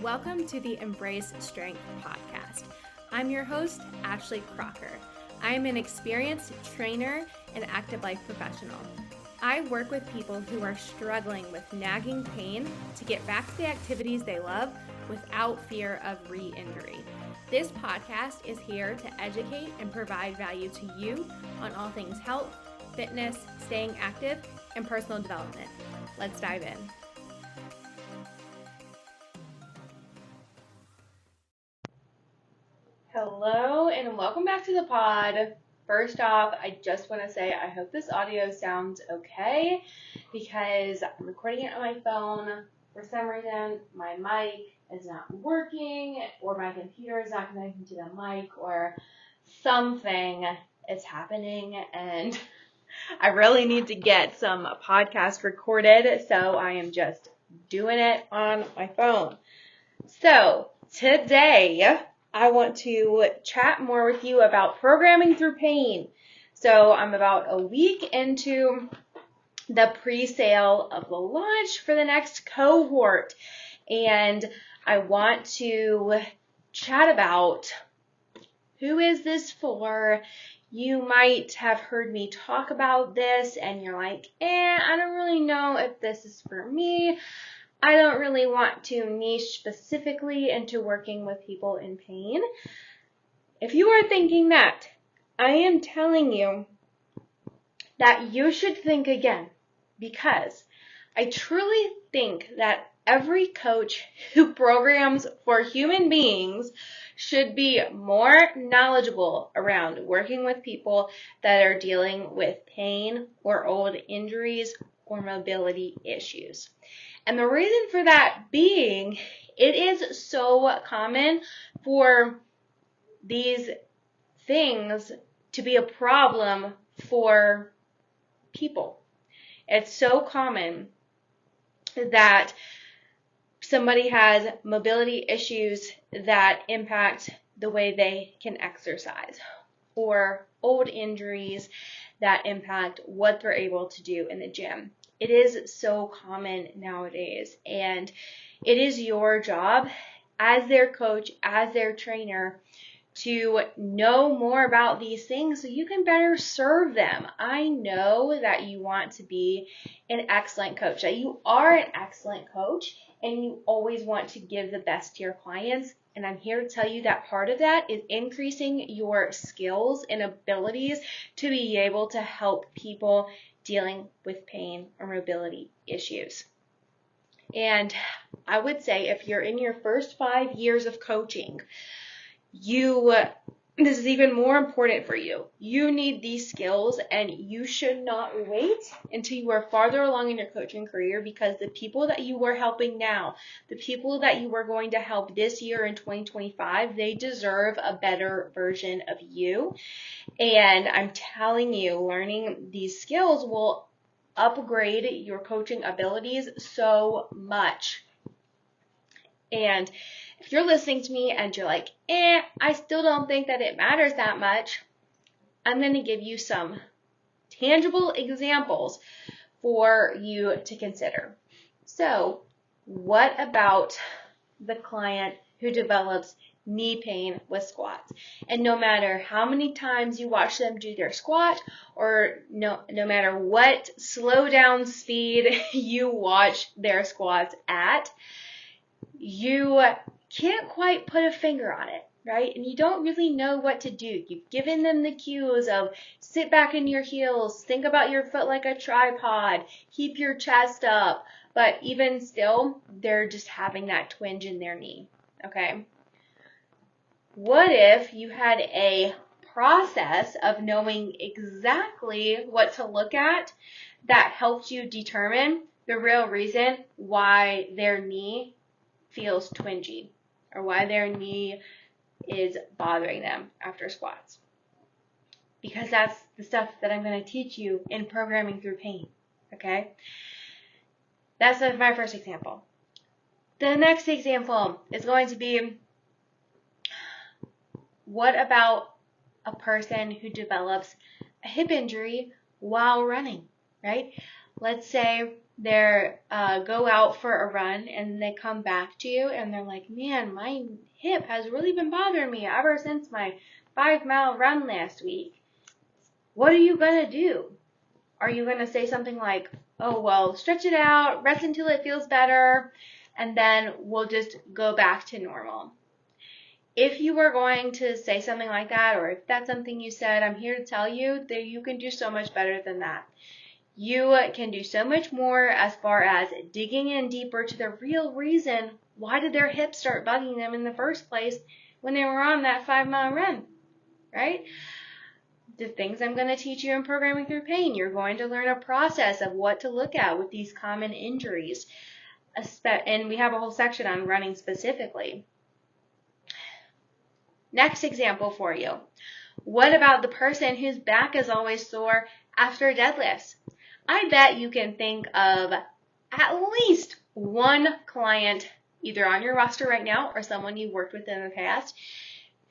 Welcome to the Embrace Strength podcast. I'm your host, Ashley Crocker. I am an experienced trainer and active life professional. I work with people who are struggling with nagging pain to get back to the activities they love without fear of re-injury. This podcast is here to educate and provide value to you on all things health, fitness, staying active, and personal development. Let's dive in. Hello and welcome back to the pod. First off, I just want to say I hope this audio sounds okay because I'm recording it on my phone. For some reason, my mic is not working or my computer is not connecting to the mic or something is happening and I really need to get some podcasts recorded, so I am just doing it on my phone. So today, I want to chat more with you about programming through pain. So I'm about a week into the pre-sale of the launch for the next cohort, and I want to chat about who is this for. You might have heard me talk about this and you're like, I don't really know if this is for me. I don't really want to niche specifically into working with people in pain. If you are thinking that, I am telling you that you should think again, because I truly think that every coach who programs for human beings should be more knowledgeable around working with people that are dealing with pain or old injuries or mobility issues. And the reason for that being, it is so common for these things to be a problem for people. It's so common that somebody has mobility issues that impact the way they can exercise, or old injuries that impact what they're able to do in the gym. It is so common nowadays, and it is your job as their coach, as their trainer, to know more about these things so you can better serve them. I know that you want to be an excellent coach, that you are an excellent coach, and you always want to give the best to your clients. And I'm here to tell you that part of that is increasing your skills and abilities to be able to help people dealing with pain or mobility issues. And I would say if you're in your first 5 years of coaching, this is even more important for you. You need these skills, and you should not wait until you are farther along in your coaching career, because the people that you are helping now, the people that you are going to help this year in 2025, they deserve a better version of you. And I'm telling you, learning these skills will upgrade your coaching abilities so much. And if you're listening to me and you're like, I still don't think that it matters that much, I'm going to give you some tangible examples for you to consider. So, what about the client who develops knee pain with squats? And no matter how many times you watch them do their squat, or no matter what slow down speed you watch their squats at, you can't quite put a finger on it, right? And you don't really know what to do. You've given them the cues of sit back in your heels, think about your foot like a tripod, keep your chest up, but even still, they're just having that twinge in their knee, okay? What if you had a process of knowing exactly what to look at that helped you determine the real reason why their knee feels twingy, or why their knee is bothering them after squats? Because that's the stuff that I'm going to teach you in programming through pain, okay? That's my first example. The next example is going to be, what about a person who develops a hip injury while running, right? Let's say they're go out for a run and they come back to you and they're like, man, my hip has really been bothering me ever since my 5-mile run last week. What are you going to do? Are you going to say something like, oh, well, stretch it out, rest until it feels better, and then we'll just go back to normal? If you were going to say something like that, or if that's something you said, I'm here to tell you that you can do so much better than that. You can do so much more as far as digging in deeper to the real reason why did their hips start bugging them in the first place when they were on that 5-mile run, right? The things I'm going to teach you in Programming Through Pain, you're going to learn a process of what to look at with these common injuries. And we have a whole section on running specifically. Next example for you. What about the person whose back is always sore after deadlifts? I bet you can think of at least one client, either on your roster right now or someone you've worked with in the past,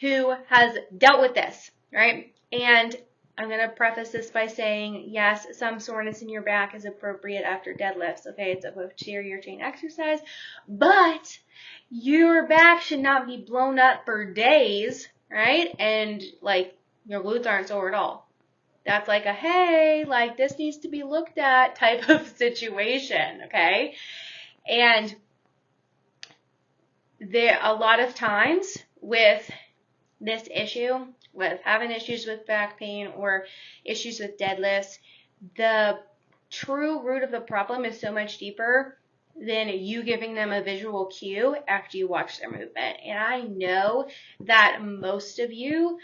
who has dealt with this, right? And I'm going to preface this by saying, yes, some soreness in your back is appropriate after deadlifts, okay? It's a posterior chain exercise, but your back should not be blown up for days, right? And like your glutes aren't sore at all. That's like a, hey, like this needs to be looked at type of situation, okay? And there a lot of times with this issue, with having issues with back pain or issues with deadlifts, the true root of the problem is so much deeper than you giving them a visual cue after you watch their movement. And I know that most of you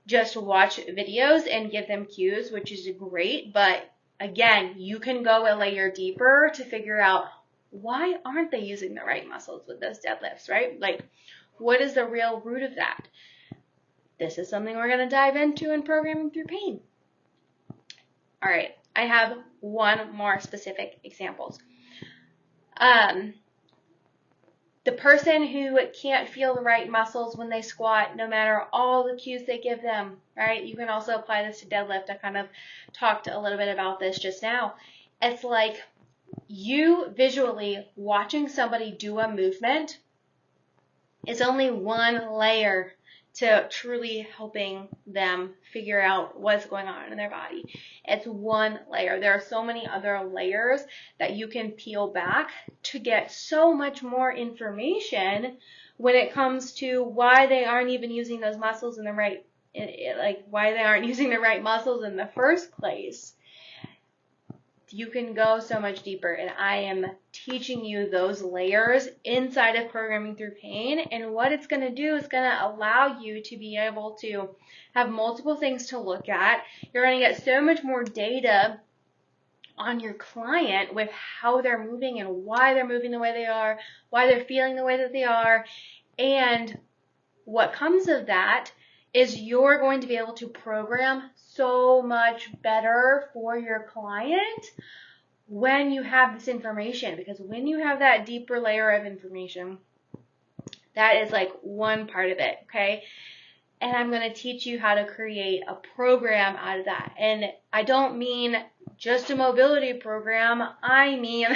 just watch videos and give them cues, which is great, but again, you can go a layer deeper to figure out why aren't they using the right muscles with those deadlifts, right? Like, what is the real root of that? This is something we're going to dive into in Programming Through Pain. All right, I have one more specific examples. The person who can't feel the right muscles when they squat, no matter all the cues they give them, right? You can also apply this to deadlift. I kind of talked a little bit about this just now. It's like you visually watching somebody do a movement is only one layer to truly helping them figure out what's going on in their body. It's one layer. There are so many other layers that you can peel back to get so much more information when it comes to why they aren't even using those muscles in the right, like why they aren't using the right muscles in the first place. You can go so much deeper, and I am teaching you those layers inside of Programming Through Pain, and what it's going to do is going to allow you to be able to have multiple things to look at. You're going to get so much more data on your client with how they're moving and why they're moving the way they are, why they're feeling the way that they are, and what comes of that is you're going to be able to program so much better for your client when you have this information, because when you have that deeper layer of information, that is like one part of it, okay? And I'm going to teach you how to create a program out of that. And I don't mean just a mobility program. I mean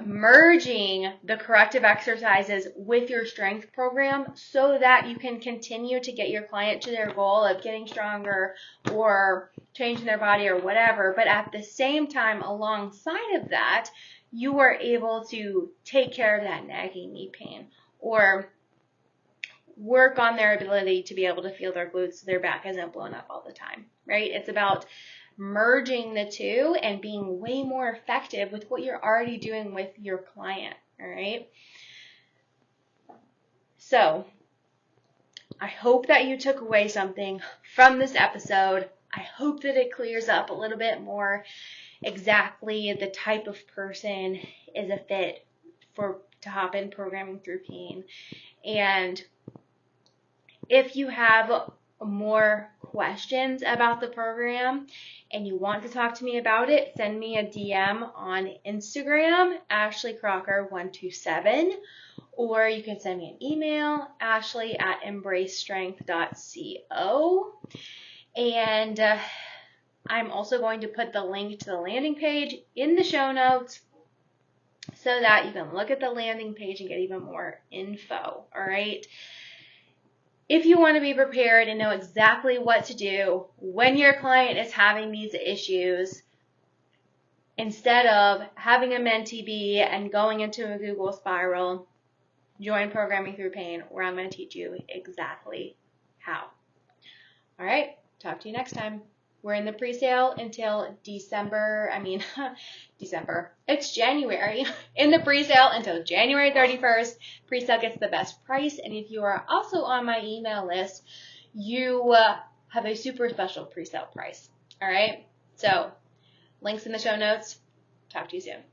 merging the corrective exercises with your strength program so that you can continue to get your client to their goal of getting stronger or changing their body or whatever. But at the same time, alongside of that, you are able to take care of that nagging knee pain or work on their ability to be able to feel their glutes so their back isn't blown up all the time, right? It's about merging the two and being way more effective with what you're already doing with your client, all right? So I hope that you took away something from this episode. I hope that it clears up a little bit more exactly the type of person is a fit to hop in Programming Through Pain. And if you have more questions about the program and you want to talk to me about it, send me a DM on Instagram, AshleyCrocker127, or you can send me an email, ashley@embracestrength.co. And I'm also going to put the link to the landing page in the show notes so that you can look at the landing page and get even more info, all right? If you want to be prepared and know exactly what to do when your client is having these issues, instead of having a mentee be and going into a Google spiral, join Programming Through Pain, where I'm going to teach you exactly how. All right, talk to you next time. We're in the pre-sale until December. It's January. In the pre-sale until January 31st. Pre-sale gets the best price. And if you are also on my email list, you have a super special pre-sale price. All right? So, links in the show notes. Talk to you soon.